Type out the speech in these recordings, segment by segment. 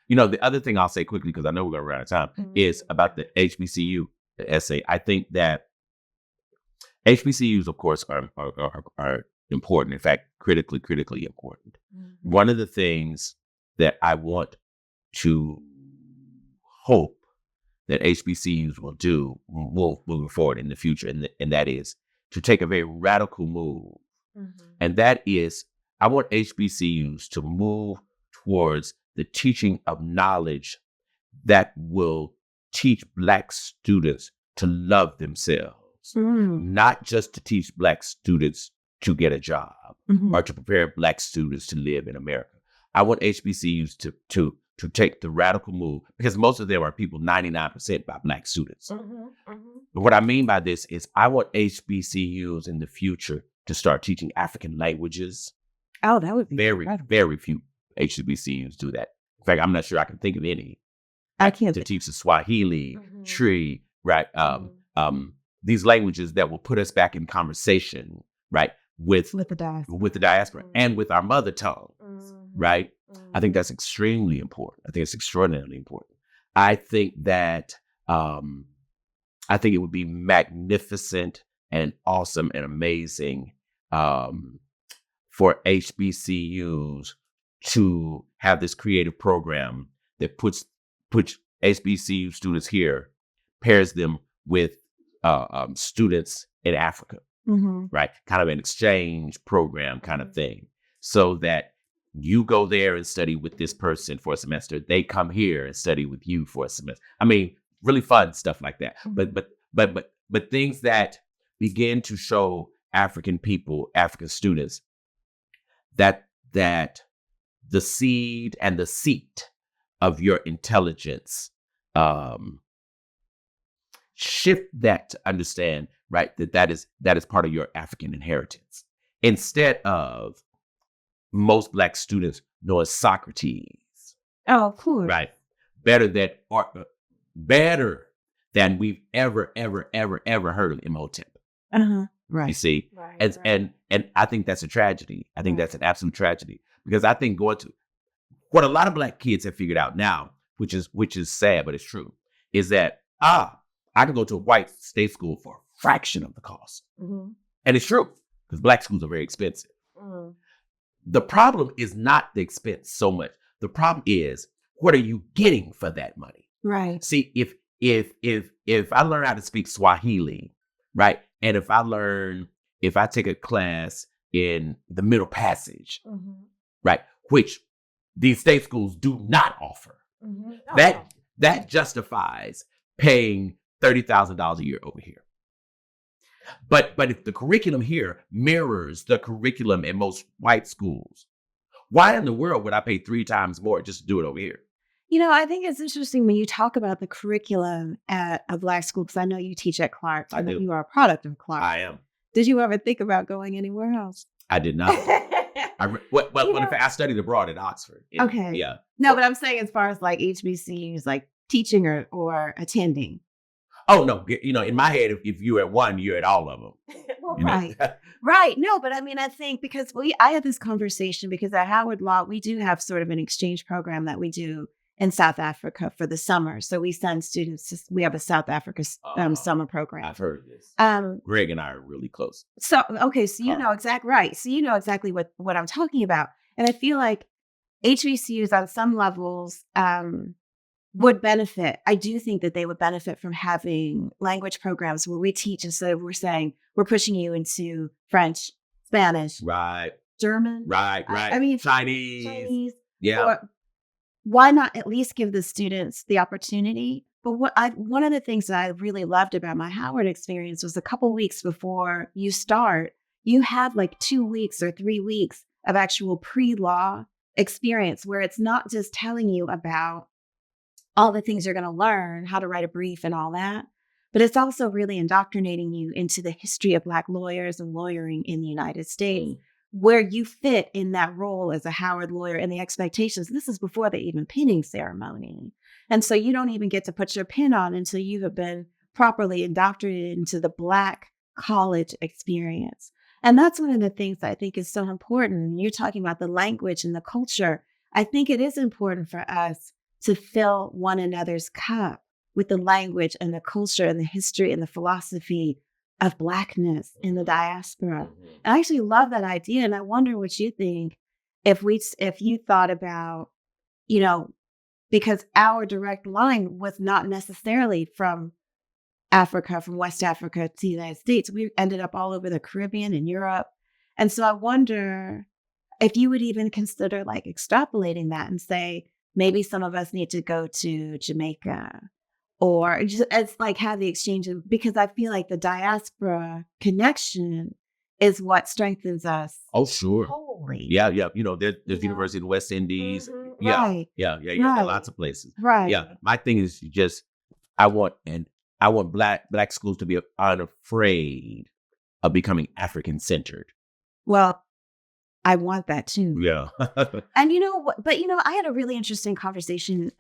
The other thing I'll say quickly, because I know we're going to run out of time, is about the HBCU essay. I think that HBCUs, of course, are important. In fact, critically important. Mm-hmm. One of the things that I want to hope that HBCUs will do moving forward in the future, and that is to take a very radical move. Mm-hmm. And that is, I want HBCUs to move towards the teaching of knowledge that will teach Black students to love themselves, not just to teach Black students to get a job or to prepare Black students to live in America. I want HBCUs to take the radical move, because most of them are people 99% by Black students. But what I mean by this is I want HBCUs in the future to start teaching African languages. Oh, that would be very, incredible. Very few HBCUs do that. In fact, I'm not sure I can think of any. I can't to teach the Swahili, Twi, right? These languages that will put us back in conversation, right, with the diaspora and with our mother tongue, right? I think that's extremely important. I think it's extraordinarily important. I think that it would be magnificent and awesome and amazing for HBCUs to have this creative program that puts HBCU students here, pairs them with students in Africa, right? Kind of an exchange program kind of thing, so that you go there and study with this person for a semester. They come here and study with you for a semester. I mean, really fun stuff like that. But things that begin to show African people, African students, that the seed and the seat of your intelligence, shift that to understand, right, that is part of your African inheritance. Instead of most Black students knowing Socrates. Oh, cool. Right. Better than we've ever heard of Imhotep. Right. You see? Right, and I think that's a tragedy. I think that's an absolute tragedy, because I think going to what a lot of Black kids have figured out now, which is sad, but it's true, is that, I can go to a white state school for a fraction of the cost. And it's true, because Black schools are very expensive. The problem is not the expense so much. The problem is, what are you getting for that money? Right. See, if I learn how to speak Swahili, right, and if I take a class in the Middle Passage, right, which these state schools do not offer, that justifies paying $30,000 a year over here. But if the curriculum here mirrors the curriculum in most white schools, why in the world would I pay 3 times more just to do it over here? I think it's interesting when you talk about the curriculum at a Black school, because I know you teach at Clark. I do. You are a product of Clark. I am. Did you ever think about going anywhere else? I did not. I studied abroad at Oxford. Okay. Yeah. No, but I'm saying as far as like HBCUs, like teaching or attending. Oh, no. In my head, if you're at one, you're at all of them. Well, right. Right. No, but I mean, I think because I had this conversation because at Howard Law, we do have sort of an exchange program that we do in South Africa for the summer. So we send students, we have a South Africa summer program. I've heard this. Greg and I are really close. So, okay. So you know exactly right. So you know exactly what I'm talking about. And I feel like HBCUs on some levels would benefit. I do think that they would benefit from having language programs where we teach instead of we're saying we're pushing you into French, Spanish, right, German, right. I mean, Chinese. Yeah. Or, why not at least give the students the opportunity? But one of the things that I really loved about my Howard experience was a couple weeks before you start, you have like 2 weeks or 3 weeks of actual pre-law experience where it's not just telling you about all the things you're going to learn, how to write a brief and all that, but it's also really indoctrinating you into the history of Black lawyers and lawyering in the United States, where you fit in that role as a Howard lawyer and the expectations. This is before the even pinning ceremony. And so you don't even get to put your pin on until you have been properly indoctrinated into the Black college experience. And that's one of the things that I think is so important. You're talking about the language and the culture. I think it is important for us to fill one another's cup with the language and the culture and the history and the philosophy of Blackness in the diaspora. And I actually love that idea. And I wonder what you think if you thought about, because our direct line was not necessarily from Africa, from West Africa to the United States. We ended up all over the Caribbean and Europe. And so I wonder if you would even consider like extrapolating that and say, maybe some of us need to go to Jamaica or just as like have the exchange of, because I feel like the diaspora connection is what strengthens us. Oh, sure. Wholly. Yeah. There's University of the West Indies. Mm-hmm. Yeah. Right. Yeah. Right. Lots of places. Right. Yeah. My thing is I want black schools to be unafraid of becoming African centered. Well, I want that too. Yeah. And I had a really interesting conversation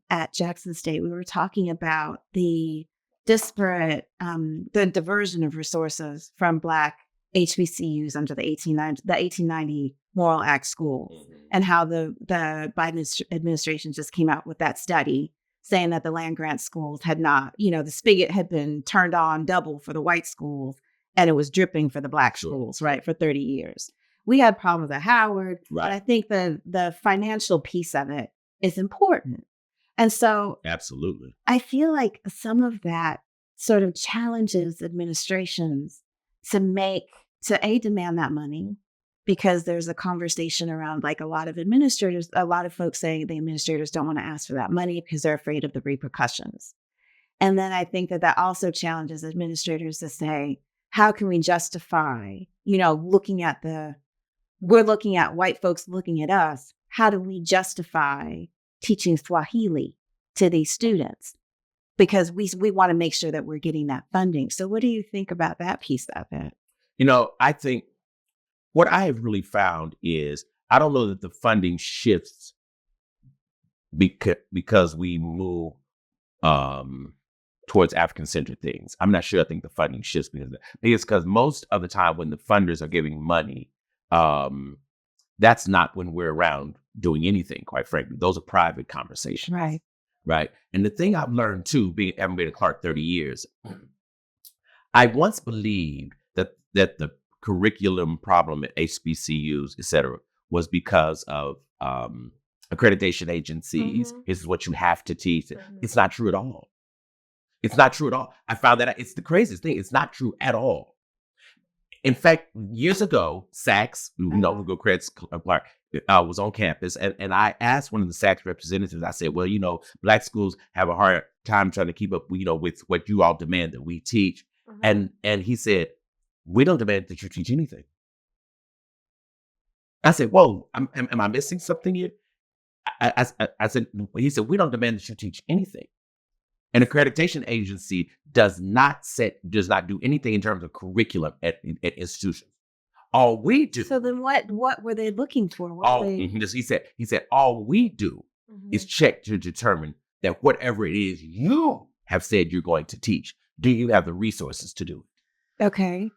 at Jackson State. We were talking about the disparate, the diversion of resources from Black HBCUs under the 1890 Moral Act schools, and how the Biden administration just came out with that study saying that the land grant schools had not, the spigot had been turned on double for the white schools, and it was dripping for the Black schools, right, for 30 years. We had problems at Howard, right. But I think the financial piece of it is important. And so absolutely, I feel like some of that sort of challenges administrations to demand that money, because there's a conversation around like a lot of folks saying the administrators don't want to ask for that money because they're afraid of the repercussions. And then I think that also challenges administrators to say, how can we justify, we're looking at white folks looking at us. How do we justify teaching Swahili to these students? Because we want to make sure that we're getting that funding. So what do you think about that piece of it? I think what I have really found is I don't know that the funding shifts because we move towards African-centered things. I'm not sure. I think the funding shifts because most of the time when the funders are giving money, that's not when we're around doing anything, quite frankly. Those are private conversations. Right. And the thing I've learned too, having been at Clark 30 years, I once believed that the curriculum problem at HBCUs, et cetera, was because of accreditation agencies. Mm-hmm. This is what you have to teach. Mm-hmm. It's not true at all. It's not true at all. I found that it's the craziest thing. It's not true at all. In fact, years ago, Sachs, who go credits Clark, was on campus, and I asked one of the Sachs representatives. I said, "Well, Black schools have a hard time trying to keep up, with what you all demand that we teach." Mm-hmm. And he said, "We don't demand that you teach anything." I said, "Whoa, am I missing something here?" I said, he said, "We don't demand that you teach anything." An accreditation agency does not do anything in terms of curriculum at institutions. All we do. So then, what were they looking for? He said, all we do is check to determine that whatever it is you have said you're going to teach, do you have the resources to do it? Okay.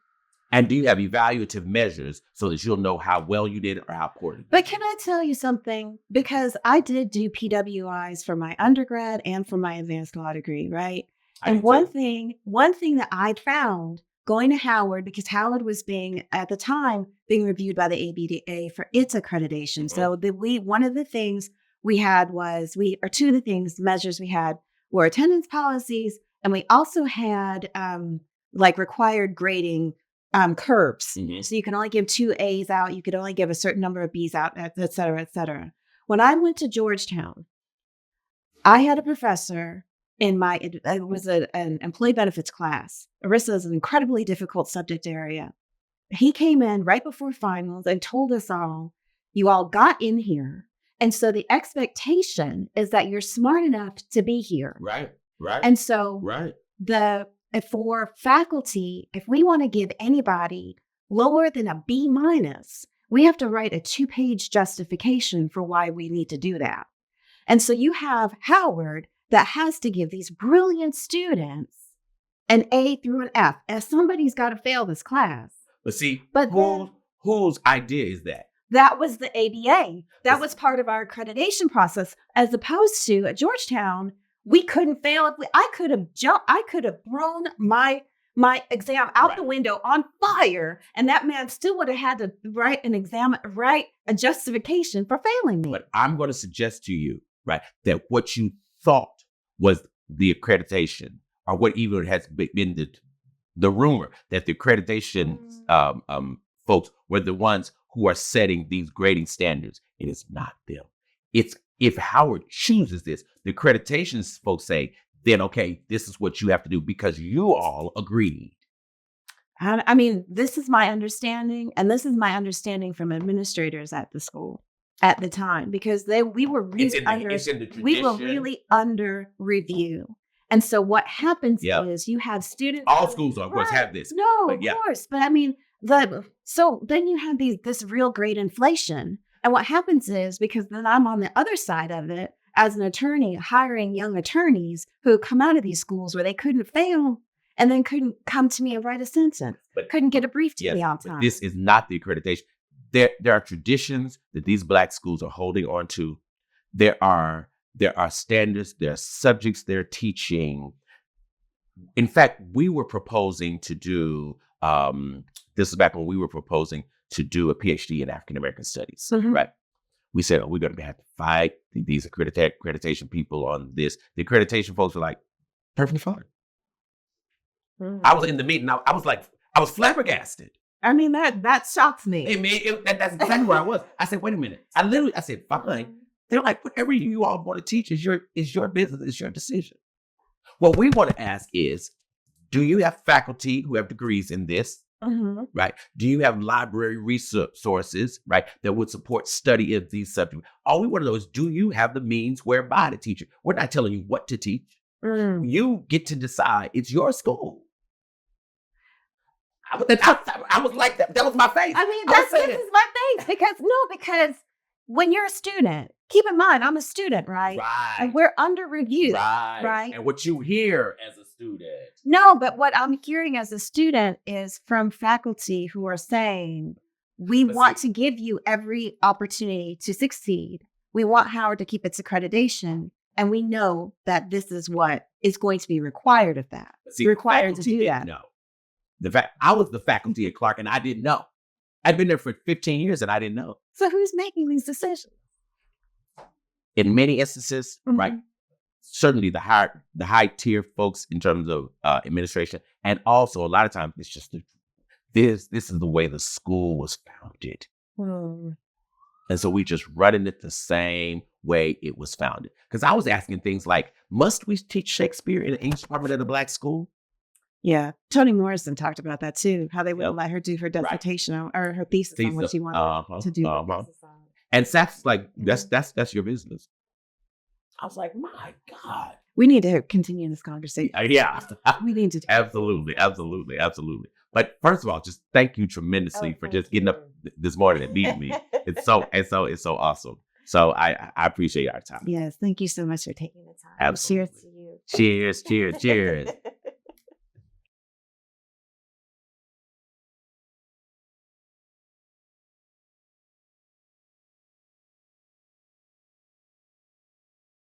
And do you have evaluative measures so that you'll know how well you did or how poorly? But can I tell you something? Because I did do PWIs for my undergrad and for my advanced law degree, right? And one thing that I found going to Howard, because Howard was at the time being reviewed by the ABDA for its accreditation. Mm-hmm. So one of the things we had measures we had were attendance policies, and we also had required grading curves. Mm-hmm. So you can only give 2 A's out. You could only give a certain number of B's out, et cetera, et cetera. When I went to Georgetown, I had a professor it was an employee benefits class. ERISA is an incredibly difficult subject area. He came in right before finals and told us all, you all got in here. And so the expectation is that you're smart enough to be here. Right. And so for faculty, if we want to give anybody lower than a B-, we have to write a 2-page justification for why we need to do that. And so you have Howard that has to give these brilliant students an A through an F, as somebody's got to fail this class. But see, whose idea is that? that was the ABA. That was part of our accreditation process, as opposed to at Georgetown, we couldn't fail. I could have thrown my exam out the window on fire, and that man still would have had to write a justification for failing me. But I'm going to suggest to you, right, that what you thought was the accreditation, or what even has been the rumor that the accreditation folks were the ones who are setting these grading standards. It is not them. It's if Howard chooses this, the accreditation folks say, then, okay, this is what you have to do because you all agreed. I mean, this is my understanding, and this is my understanding from administrators at the school at the time, because we were really under review. And so what happens is you have students. All schools, of course, have this. No, of course. But I mean, so then you have this real grade inflation. And what happens is, because then I'm on the other side of it as an attorney, hiring young attorneys who come out of these schools where they couldn't fail and then couldn't come to me and write a sentence, couldn't get a brief to me on time. This is not the accreditation. There are traditions that these Black schools are holding on to. There are standards, there are subjects they're teaching. In fact, we were proposing to do, this is back when we were proposing to do a PhD in African American studies, right? We said, we're going to have to fight these accreditation people on this. The accreditation folks were like, perfectly fine. I was in the meeting. I was flabbergasted. I mean, that shocks me. That's exactly where I was. I said, wait a minute. I said, fine. They're like, whatever you all want to teach is your business, is your decision. What we want to ask is, do you have faculty who have degrees in this? Right? Do you have library resources, right, that would support study of these subjects? All we want to know is, do you have the means whereby to teach it? We're not telling you what to teach. You get to decide. It's your school. I was like that. That was my face. I mean, this is my face because when you're a student, keep in mind, I'm a student, right? Right. And we're under review, right? And what you hear as a student. No, but what I'm hearing as a student is from faculty who are saying, we want to give you every opportunity to succeed. We want Howard to keep its accreditation. And we know that this is what is going to be required of that. Required to do that. No. I was the faculty at Clark and I didn't know. I'd been there for 15 years and I didn't know. So who's making these decisions? In many instances, right? Certainly the high tier folks in terms of administration, and also a lot of times it's just this is the way the school was founded, and so we just running it the same way it was founded. Because I was asking things like, must we teach Shakespeare in the English department at a Black school? Yeah, Toni Morrison talked about that too. How they wouldn't let her do her dissertation or her thesis on what she wanted to do. And Saks like, that's your business. I was like, my God. We need to continue this conversation. Yeah. We need to. Absolutely. But first of all, just thank you tremendously for just getting up this morning and meeting me. It's so awesome. So I appreciate our time. Yes. Thank you so much for taking the time. Absolutely. Cheers to you. Cheers.